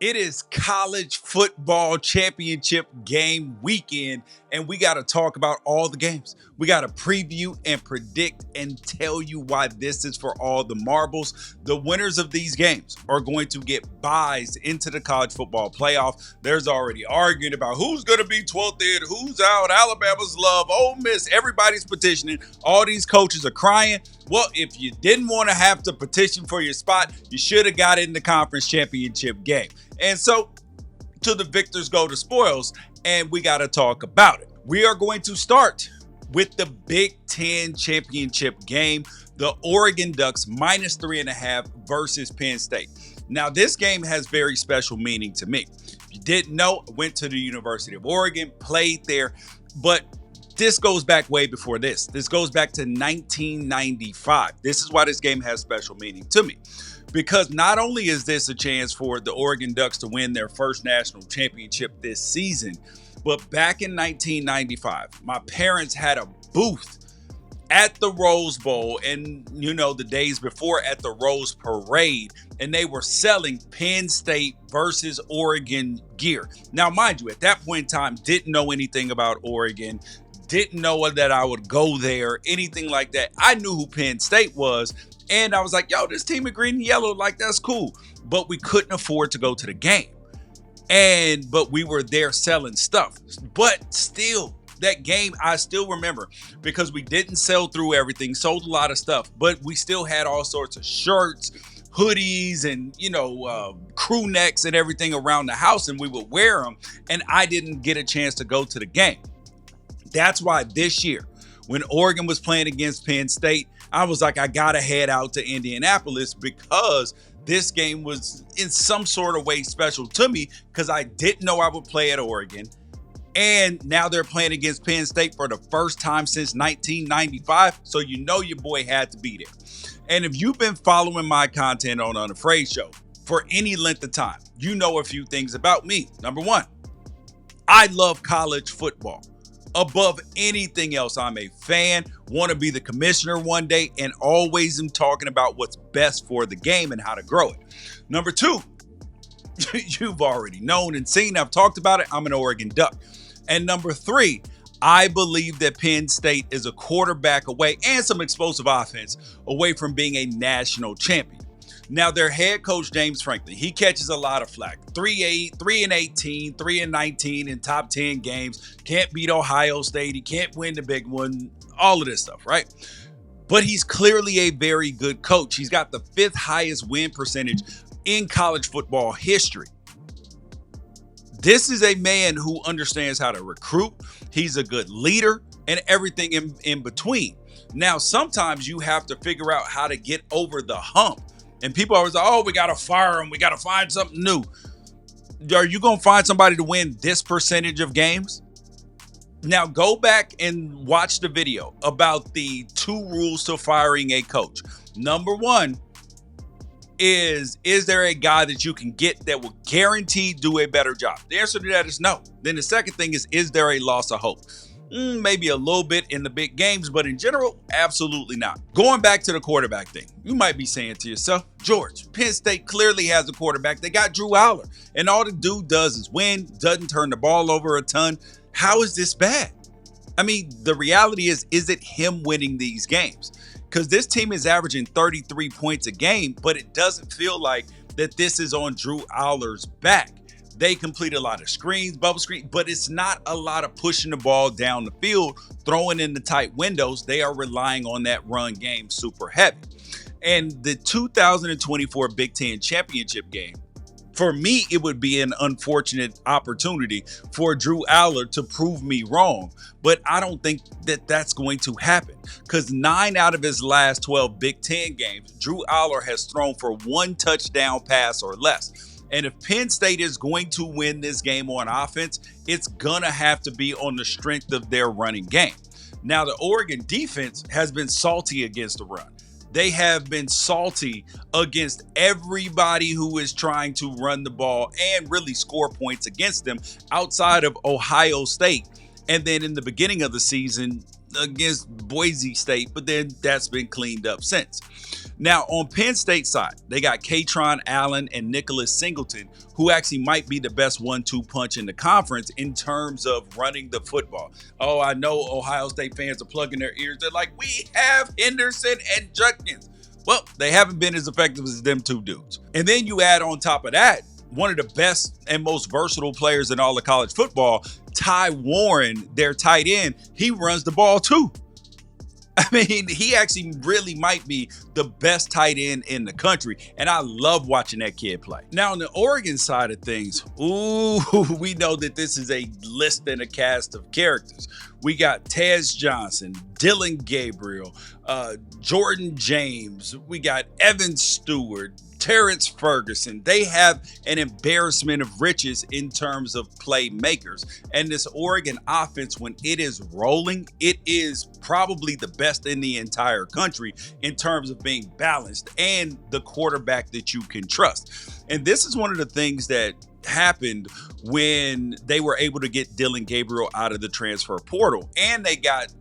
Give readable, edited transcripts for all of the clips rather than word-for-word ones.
It is college football championship game weekend, and we got to talk about all the games. We got to preview and predict and tell you why this is for all the marbles. The winners of these games are going to get buys into the college football playoff. There's already arguing about who's going to be 12th in, who's out, Alabama's love, Ole Miss, everybody's petitioning. All these coaches are crying. Well, if you didn't want to have to petition for your spot, you should have got in the conference championship game. And so, to the victors go the spoils, and we got to talk about it. We are going to start with the Big Ten championship game, the Oregon Ducks -3.5 versus Penn State. Now, this game has very special meaning to me. If you didn't know, I went to the University of Oregon, played there, but this goes back way before this. This goes back to 1995. This is why this game has special meaning to me. Because not only is this a chance for the Oregon Ducks to win their first national championship this season, but back in 1995, my parents had a booth at the Rose Bowl and, the days before at the Rose Parade, and they were selling Penn State versus Oregon gear. Now, mind you, at that point in time, didn't know anything about Oregon, didn't know that I would go there, anything like that. I knew who Penn State was. And I was like, yo, this team in green and yellow, like, that's cool. But we couldn't afford to go to the game. But we were there selling stuff. But still, that game, I still remember because we didn't sell through everything, sold a lot of stuff. But we still had all sorts of shirts, hoodies, and, crew necks and everything around the house. And we would wear them. And I didn't get a chance to go to the game. That's why this year, when Oregon was playing against Penn State, I was like, I got to head out to Indianapolis because this game was in some sort of way special to me because I didn't know I would play at Oregon. And now they're playing against Penn State for the first time since 1995. So your boy had to be there. And if you've been following my content on Unafraid Show for any length of time, you know a few things about me. Number one, I love college football. Above anything else, I'm a fan, want to be the commissioner one day, and always am talking about what's best for the game and how to grow it. Number two, you've already known and seen, I've talked about it, I'm an Oregon Duck. And number three, I believe that Penn State is a quarterback away and some explosive offense away from being a national champion. Now, their head coach, James Franklin, he catches a lot of flack. 3-18, 3-19 in top 10 games. Can't beat Ohio State. He can't win the big one. All of this stuff, right? But he's clearly a very good coach. He's got the 5th highest win percentage in college football history. This is a man who understands how to recruit. He's a good leader and everything in between. Now, sometimes you have to figure out how to get over the hump. And people always like, oh, we got to fire him. We got to find something new. Are you going to find somebody to win this percentage of games? Now, go back and watch the video about the 2 rules to firing a coach. Number one is there a guy that you can get that will guarantee do a better job? The answer to that is no. Then the second thing is there a loss of hope? Maybe a little bit in the big games, but in general, absolutely not. Going back to the quarterback thing, you might be saying to yourself, George, Penn State clearly has a quarterback. They got Drew Aller, and all the dude does is win, doesn't turn the ball over a ton. How is this bad? I mean, the reality is it him winning these games? Because this team is averaging 33 points a game, but it doesn't feel like that this is on Drew Aller's back. They complete a lot of screens, bubble screen, but it's not a lot of pushing the ball down the field, throwing in the tight windows. They are relying on that run game super heavy. And the 2024 Big Ten Championship game, for me, it would be an unfortunate opportunity for Drew Aller to prove me wrong. But I don't think that that's going to happen because 9 out of his last 12 Big Ten games, Drew Aller has thrown for 1 touchdown pass or less. And if Penn State is going to win this game on offense, it's going to have to be on the strength of their running game. Now, the Oregon defense has been salty against the run. They have been salty against everybody who is trying to run the ball and really score points against them outside of Ohio State. And then in the beginning of the season, against Boise State, but then that's been cleaned up since. Now, on Penn State side, they got Katron Allen and Nicholas Singleton, who actually might be the best 1-2 punch in the conference in terms of running the football. Oh, I know Ohio State fans are plugging their ears. They're like, we have Henderson and Judkins. Well, they haven't been as effective as them two dudes. And then you add on top of that, one of the best and most versatile players in all of college football, Ty Warren, their tight end, he runs the ball too. I mean, he actually really might be the best tight end in the country, and I love watching that kid play. Now, on the Oregon side of things, we know that this is a list and a cast of characters. We got Tez Johnson, Dylan Gabriel, Jordan James, we got Evan Stewart, Terrence Ferguson. They have an embarrassment of riches in terms of playmakers. And this Oregon offense, when it is rolling, it is probably the best in the entire country in terms of being balanced and the quarterback that you can trust. And this is one of the things that happened when they were able to get Dylan Gabriel out of the transfer portal, and they got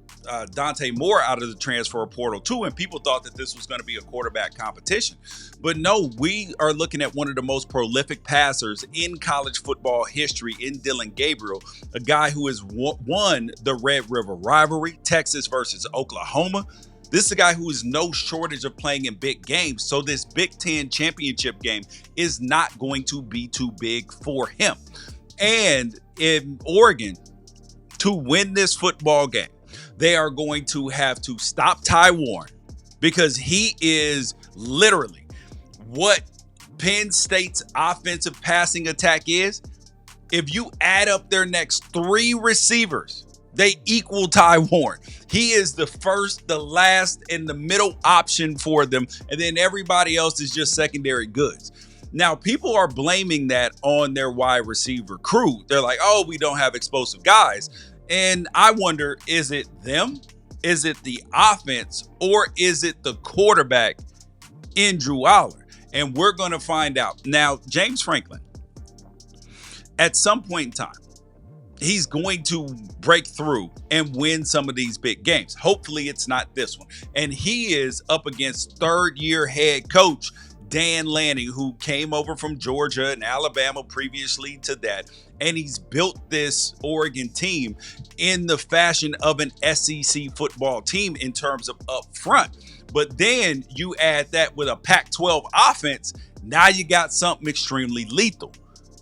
Dante Moore out of the transfer portal too, and people thought that this was going to be a quarterback competition. But no, we are looking at one of the most prolific passers in college football history in Dylan Gabriel, a guy who has won the Red River rivalry, Texas versus Oklahoma. This is a guy who is no shortage of playing in big games, so this Big Ten championship game is not going to be too big for him. And in Oregon, to win this football game, they are going to have to stop Ty Warren, because he is literally what Penn State's offensive passing attack is. If you add up their next three receivers, they equal Ty Warren. He is the first, the last, and the middle option for them, and then everybody else is just secondary goods. Now, people are blaming that on their wide receiver crew. They're like, oh, we don't have explosive guys. And I wonder, is it them? Is it the offense? Or is it the quarterback, Andrew Aller? And we're going to find out. Now, James Franklin, at some point in time, he's going to break through and win some of these big games. Hopefully it's not this one. And he is up against third-year head coach Dan Lanning, who came over from Georgia and Alabama previously to that. And he's built this Oregon team in the fashion of an SEC football team in terms of up front. But then you add that with a Pac-12 offense, now you got something extremely lethal.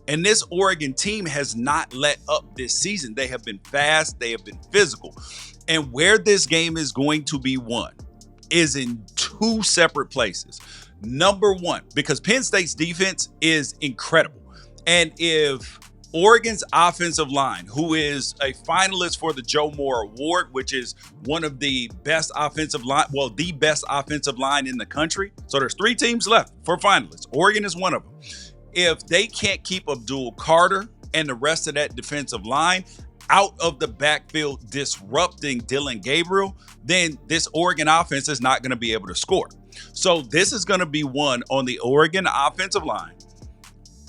And this Oregon team has not let up this season. They have been fast, they have been physical. And where this game is going to be won is in two separate places. Number one, because Penn State's defense is incredible. And if Oregon's offensive line, who is a finalist for the Joe Moore Award, which is one of the best offensive line, well, the best offensive line in the country. So there's three teams left for finalists. Oregon is one of them. If they can't keep Abdul Carter and the rest of that defensive line out of the backfield disrupting Dylan Gabriel, then this Oregon offense is not going to be able to score. So this is going to be won on the Oregon offensive line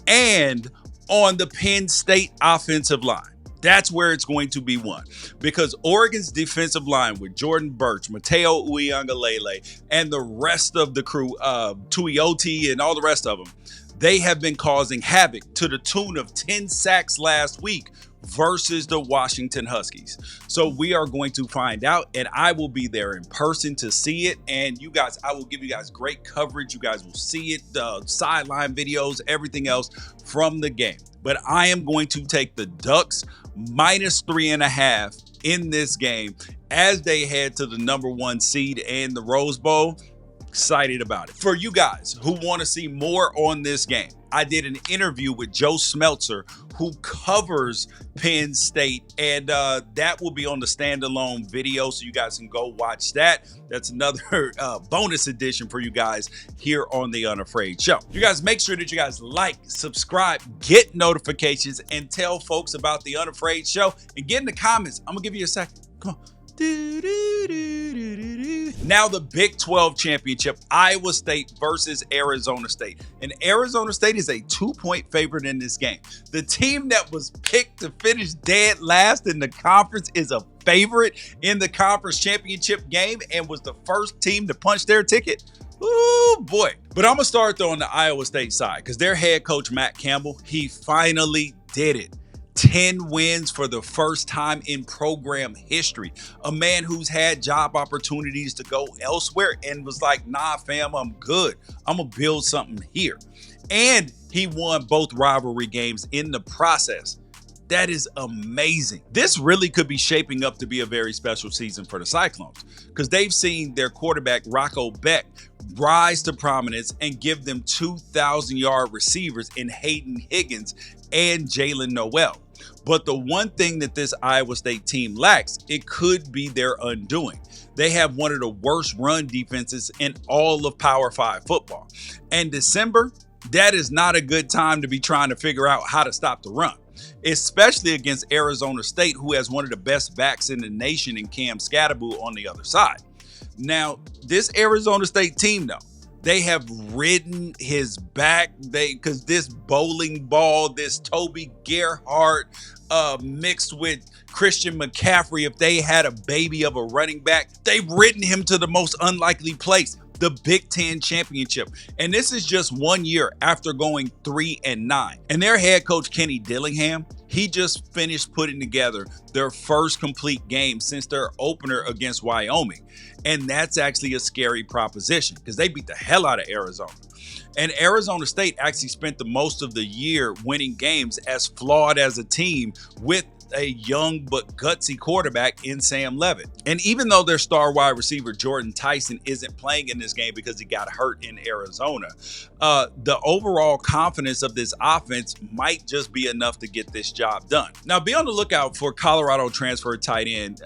and on the Penn State offensive line. That's where it's going to be won, because Oregon's defensive line with Jordan Burch, Mateo Uiagalelei, and the rest of the crew, Tuioti and all the rest of them, they have been causing havoc to the tune of 10 sacks last week versus the Washington Huskies. So we are going to find out, and I will be there in person to see it. And you guys, I will give you guys great coverage. You guys will see it, sideline videos, everything else from the game. But I am going to take the Ducks -3.5 in this game as they head to the number one seed and the Rose Bowl. Excited about it. For you guys who want to see more on this game, I did an interview with Joe Smeltzer, who covers Penn State, and that will be on the standalone video, so you guys can go watch that. That's another bonus edition for you guys here on the Unafraid Show. You guys make sure that you guys like, subscribe, get notifications, and tell folks about the Unafraid Show, and get in the comments. I'm gonna give you a second. Come on. Now the Big 12 championship, Iowa State versus Arizona State. And Arizona State is a 2-point favorite in this game. The team that was picked to finish dead last in the conference is a favorite in the conference championship game and was the first team to punch their ticket. Ooh, boy. But I'm going to start, though, on the Iowa State side because their head coach, Matt Campbell, he finally did it. 10 wins for the first time in program history. A man who's had job opportunities to go elsewhere and was like, nah, fam, I'm good. I'm going to build something here. And he won both rivalry games in the process. That is amazing. This really could be shaping up to be a very special season for the Cyclones because they've seen their quarterback, Rocco Beck, rise to prominence and give them 2,000-yard receivers in Hayden Higgins and Jalen Noel. But the one thing that this Iowa State team lacks, it could be their undoing. They have one of the worst run defenses in all of Power 5 football. And December, that is not a good time to be trying to figure out how to stop the run, especially against Arizona State, who has one of the best backs in the nation in Cam Scatterboo on the other side. Now, this Arizona State team, though, they have ridden his back because this bowling ball, this Toby Gerhart mixed with Christian McCaffrey, if they had a baby of a running back, they've ridden him to the most unlikely place, the Big Ten Championship. And this is just 1 year after going 3-9. And their head coach, Kenny Dillingham, he just finished putting together their first complete game since their opener against Wyoming. And that's actually a scary proposition because they beat the hell out of Arizona. And Arizona State actually spent the most of the year winning games as flawed as a team with a young but gutsy quarterback in Sam Levitt. And even though their star wide receiver Jordan Tyson isn't playing in this game because he got hurt in Arizona, the overall confidence of this offense might just be enough to get this job done. Now, be on the lookout for Colorado transfer tight end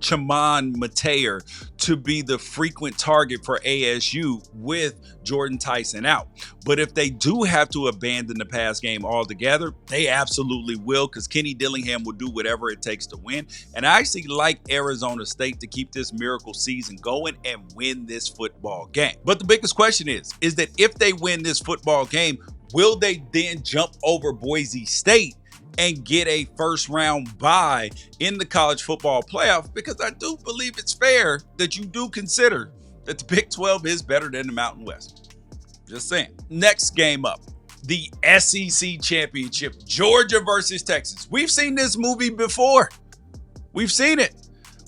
Chamon Mateer to be the frequent target for ASU with Jordan Tyson out. But if they do have to abandon the pass game altogether, they absolutely will because Kenny Dillingham will do whatever it takes to win. And I actually like Arizona State to keep this miracle season going and win this football game. But the biggest question is that if they win this football game, will they then jump over Boise State and get a first round bye in the college football playoff? Because I do believe it's fair that you do consider that the Big 12 is better than the Mountain West. Just saying. Next game up, the SEC Championship, Georgia versus Texas. We've seen this movie before. We've seen it.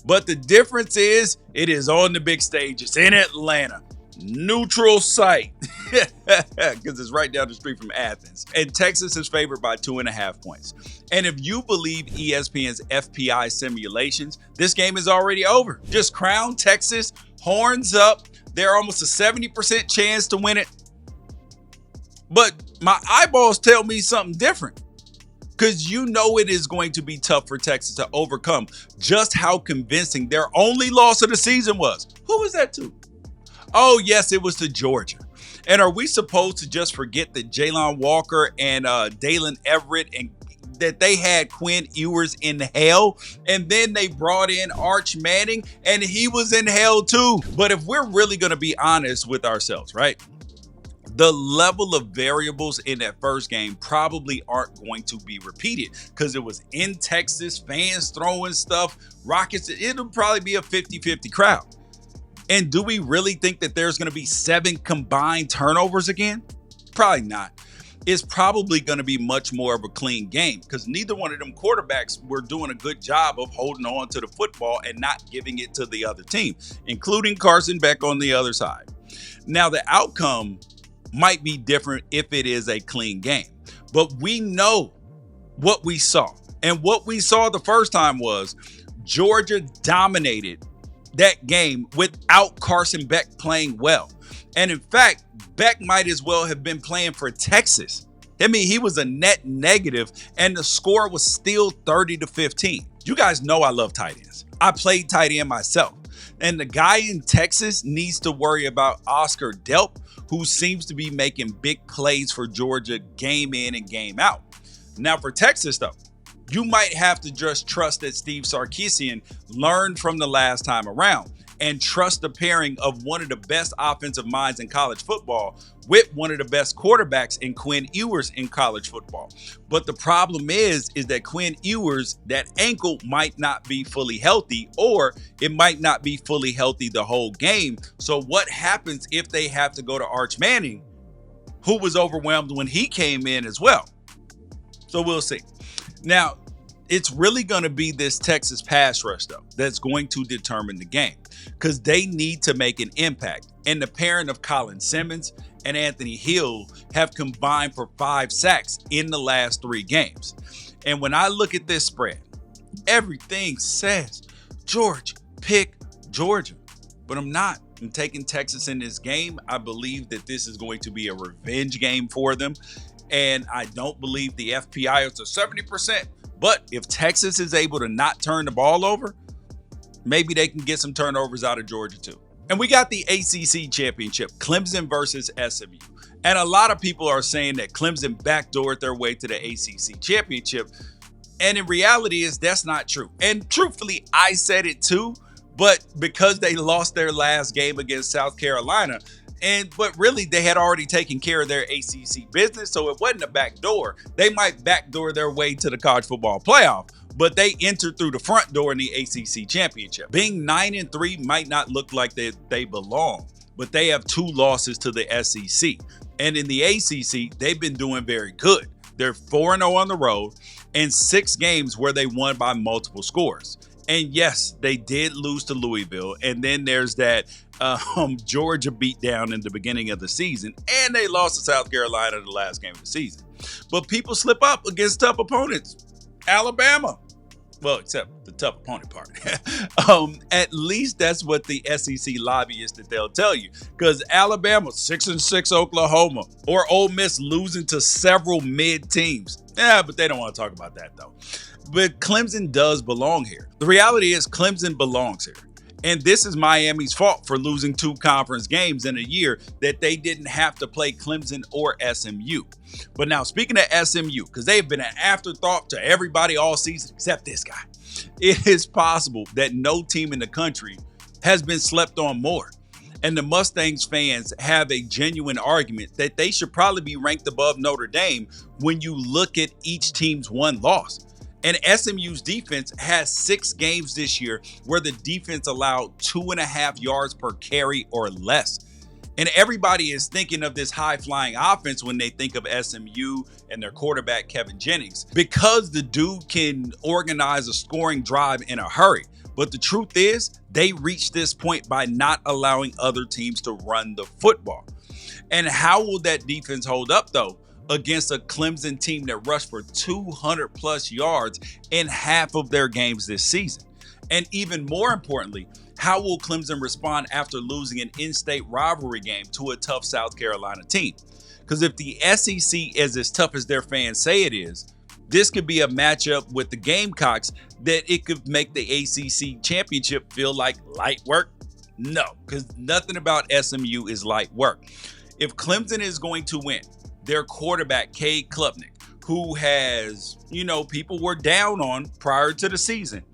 But the difference is it is on the big stage. It's in Atlanta. Neutral site because it's right down the street from Athens, and Texas is favored by 2.5 points. And if you believe ESPN's FPI simulations, this game is already over. Just crown Texas, horns up. They're almost a 70% chance to win it. But my eyeballs tell me something different because you know it is going to be tough for Texas to overcome just how convincing their only loss of the season was. Who was that to? Oh, yes, it was to Georgia. And are we supposed to just forget that Jalen Walker and Dalen Everett and that they had Quinn Ewers in hell? And then they brought in Arch Manning and he was in hell too. But if we're really going to be honest with ourselves, right? The level of variables in that first game probably aren't going to be repeated because it was in Texas, fans throwing stuff, rockets. It'll probably be a 50-50 crowd. And do we really think that there's going to be 7 combined turnovers again? Probably not. It's probably going to be much more of a clean game because neither one of them quarterbacks were doing a good job of holding on to the football and not giving it to the other team, including Carson Beck on the other side. Now, the outcome might be different if it is a clean game, but we know what we saw. And what we saw the first time was Georgia dominated that game without Carson Beck playing well. And in fact, Beck might as well have been playing for Texas. I mean, he was a net negative and the score was still 30-15. You guys know I love tight ends. I played tight end myself. And the guy in Texas needs to worry about Oscar Delp, who seems to be making big plays for Georgia game in and game out. Now for Texas though, You might have to just trust that Steve Sarkisian learned from the last time around and trust the pairing of one of the best offensive minds in college football with one of the best quarterbacks in Quinn Ewers in college football. But the problem is that Quinn Ewers, that ankle might not be fully healthy, or it might not be fully healthy the whole game. So what happens if they have to go to Arch Manning, who was overwhelmed when he came in as well? So we'll see. Now, it's really going to be this Texas pass rush, though, that's going to determine the game, because they need to make an impact. And the pairing of Colin Simmons and Anthony Hill have combined for 5 sacks in the last 3 games. And when I look at this spread, everything says, George, pick Georgia. But I'm not. I'm taking Texas in this game. I believe that this is going to be a revenge game for them. And I don't believe the FPI is to 70%. But if Texas is able to not turn the ball over, maybe they can get some turnovers out of Georgia too. And we got the ACC Championship, Clemson versus SMU. And a lot of people are saying that Clemson backdoored their way to the ACC Championship. And in reality that's not true. And truthfully, I said it too, but because they lost their last game against South Carolina, but really they had already taken care of their ACC business, so it wasn't a backdoor. They might backdoor their way to the college football playoff, but they entered through the front door in the ACC Championship. Being 9-3 might not look like they belong, but they have 2 losses to the SEC. And in the ACC, they've been doing very good. They're 4-0 on the road and 6 games where they won by multiple scores. And yes, they did lose to Louisville. And then there's that Georgia beatdown in the beginning of the season. And they lost to South Carolina the last game of the season. But people slip up against tough opponents. Alabama. Well, except the tough opponent part. At least that's what the SEC lobbyists that they'll tell you. Because Alabama, 6-6 Oklahoma, or Ole Miss losing to several mid teams. Yeah, but they don't want to talk about that though. But Clemson does belong here. The reality is Clemson belongs here. And this is Miami's fault for losing 2 conference games in a year that they didn't have to play Clemson or SMU. But now, speaking of SMU, because they've been an afterthought to everybody all season except this guy, it is possible that no team in the country has been slept on more. And the Mustangs fans have a genuine argument that they should probably be ranked above Notre Dame when you look at each team's one loss. And SMU's defense has 6 games this year where the defense allowed 2.5 yards per carry or less. And everybody is thinking of this high-flying offense when they think of SMU and their quarterback, Kevin Jennings, because the dude can organize a scoring drive in a hurry. But the truth is, they reached this point by not allowing other teams to run the football. And how will that defense hold up, though, against a Clemson team that rushed for 200 plus yards in half of their games this season? And even more importantly, how will Clemson respond after losing an in-state rivalry game to a tough South Carolina team? Because if the SEC is as tough as their fans say it is, this could be a matchup with the Gamecocks that it could make the ACC Championship feel like light work. No, because nothing about SMU is light work. If Clemson is going to win, their quarterback, Cade Klubnik, who has, people were down on prior to the season.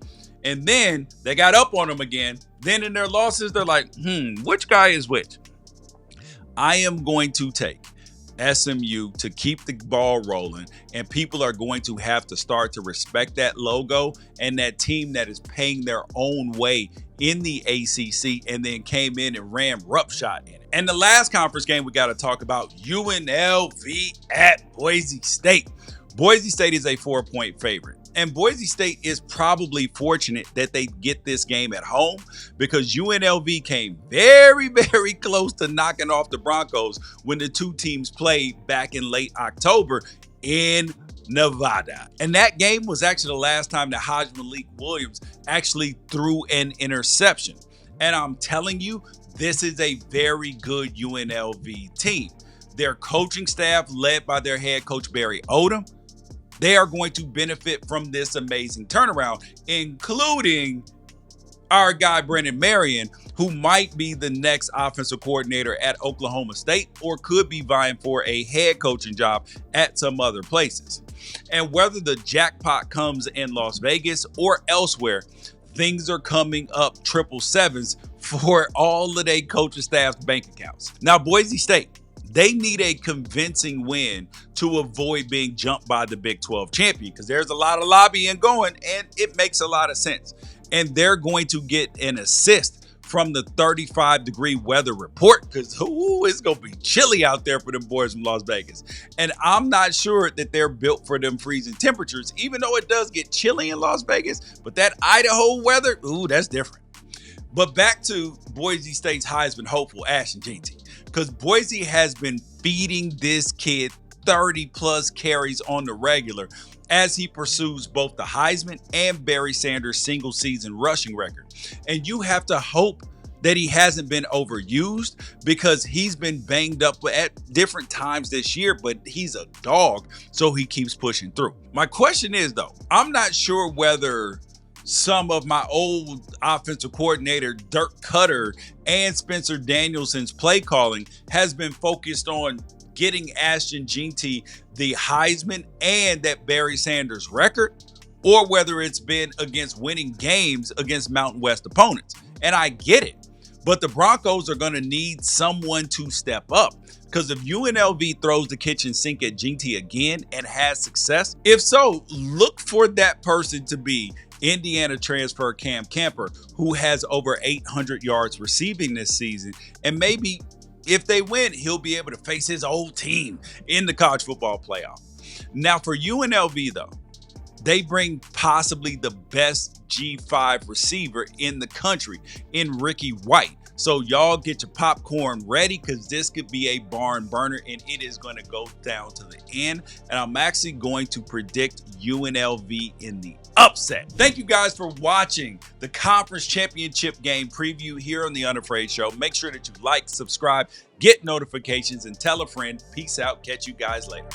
And then they got up on him again. Then in their losses, they're like, which guy is which? I am going to take SMU to keep the ball rolling, and people are going to have to start to respect that logo and that team that is paying their own way in the ACC and then came in and ran roughshod in it. And the last conference game we got to talk about, UNLV at Boise State. Boise State is a 4-point favorite. And Boise State is probably fortunate that they get this game at home because UNLV came very, very close to knocking off the Broncos when the 2 teams played back in late October in Nevada. And that game was actually the last time that Hajj Malik Williams actually threw an interception. And I'm telling you, this is a very good UNLV team. Their coaching staff, led by their head coach Barry Odom, they are going to benefit from this amazing turnaround, including our guy Brendan Marion, who might be the next offensive coordinator at Oklahoma State or could be vying for a head coaching job at some other places. And whether the jackpot comes in Las Vegas or elsewhere, things are coming up 777s for all of their coaching staff's bank accounts. Now, Boise State, they need a convincing win to avoid being jumped by the Big 12 champion, because there's a lot of lobbying going and it makes a lot of sense. And they're going to get an assist from the 35-degree weather report, because it's going to be chilly out there for them boys from Las Vegas. And I'm not sure that they're built for them freezing temperatures, even though it does get chilly in Las Vegas. But that Idaho weather, that's different. But back to Boise State's Heisman hopeful, Ashton Jeanty, because Boise has been feeding this kid 30-plus carries on the regular as he pursues both the Heisman and Barry Sanders' single-season rushing record. And you have to hope that he hasn't been overused, because he's been banged up at different times this year, but he's a dog, so he keeps pushing through. My question is, though, I'm not sure whether some of my old offensive coordinator Dirk Cutter and Spencer Danielson's play calling has been focused on getting Ashton Jeanty the Heisman and that Barry Sanders record, or whether it's been against winning games against Mountain West opponents. And I get it, but the Broncos are going to need someone to step up, because if UNLV throws the kitchen sink at Jeanty again and has success, if so, look for that person to be Indiana transfer Cam Camper, who has over 800 yards receiving this season. And maybe if they win, he'll be able to face his old team in the college football playoff. Now for UNLV, though, they bring possibly the best G5 receiver in the country in Ricky White. So y'all get your popcorn ready, because this could be a barn burner and it is going to go down to the end. And I'm actually going to predict UNLV in the upset. Thank you guys for watching the conference championship game preview here on the Unafraid Show. Make sure that you like, subscribe, get notifications, and tell a friend. Peace out. Catch you guys later.